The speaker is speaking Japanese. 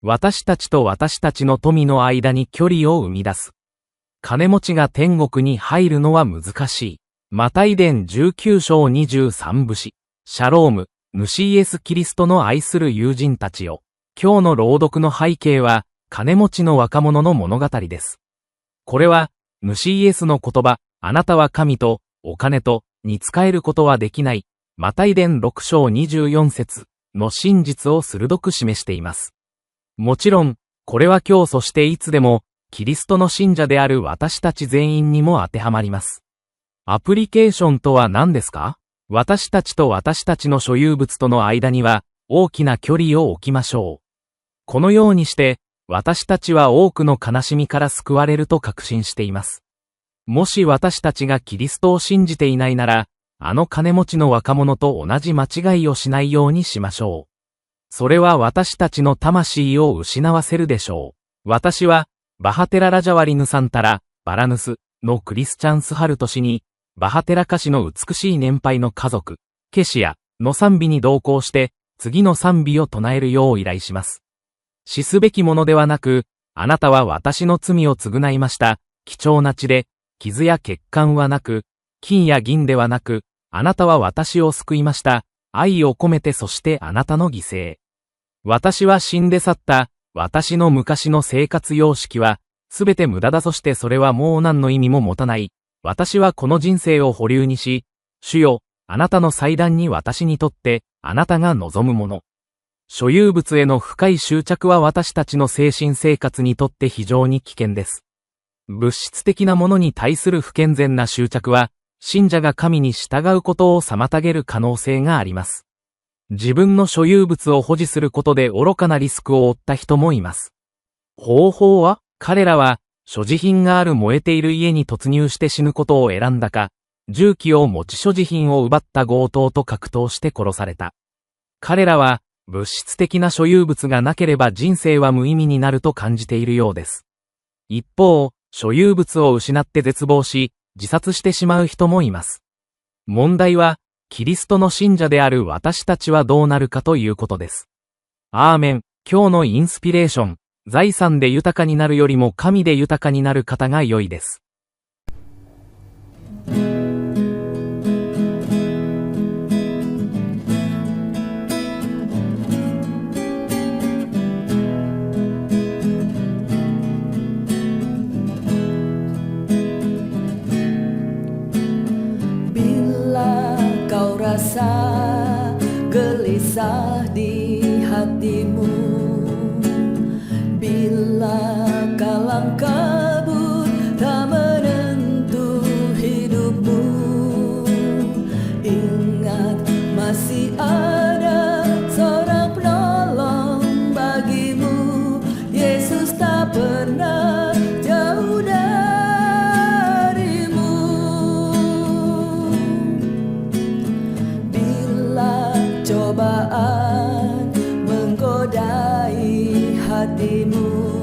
私たちと私たちの富の間に距離を生み出す。金持ちが天国に入るのは難しい。マタイ伝19章23節。シャローム、主イエス・キリストの愛する友人たちよ。今日の朗読の背景は、金持ちの若者の物語です。これは、主イエスの言葉、あなたは神と、お金と、に仕えることはできない。マタイ伝6章24節の真実を鋭く示しています。もちろん、これは今日そしていつでも、キリストの信者である私たち全員にも当てはまります。アプリケーションとは何ですか？私たちと私たちの所有物との間には、大きな距離を置きましょう。このようにして、私たちは多くの悲しみから救われると確信しています。もし私たちがキリストを信じていないなら、あの金持ちの若者と同じ間違いをしないようにしましょう。それは私たちの魂を失わせるでしょう。私は、バハテララジャワリヌサンタラ、バラヌスのクリスチャンスハルト氏に、バハテラ歌詞の美しい年配の家族、ケシアの賛美に同行して、次の賛美を唱えるよう依頼します。死すべきものではなく、あなたは私の罪を償いました。貴重な血で、傷や血管はなく、金や銀ではなく、あなたは私を救いました。愛を込めてそしてあなたの犠牲。私は死んで去った、私の昔の生活様式は、すべて無駄だそしてそれはもう何の意味も持たない。私はこの人生を保留にし、主よ、あなたの祭壇に私にとって、あなたが望むもの。所有物への深い執着は私たちの精神生活にとって非常に危険です。物質的なものに対する不健全な執着は、信者が神に従うことを妨げる可能性があります。自分の所有物を保持することで愚かなリスクを負った人もいます。方法は、彼らは、所持品がある燃えている家に突入して死ぬことを選んだか、銃器を持ち所持品を奪った強盗と格闘して殺された。彼らは、物質的な所有物がなければ人生は無意味になると感じているようです。一方、所有物を失って絶望し、自殺してしまう人もいます。問題は、キリストの信者である私たちはどうなるかということです。アーメン。今日のインスピレーション。財産で豊かになるよりも神で豊かになる方が良いです。Rasa gelisah di hatimu bila kalang kabut tak menentu hidupmu. Ingat masih ada seorang penolong bagimu. Yesus tak pernah jauh cobaan menggodai hatimu.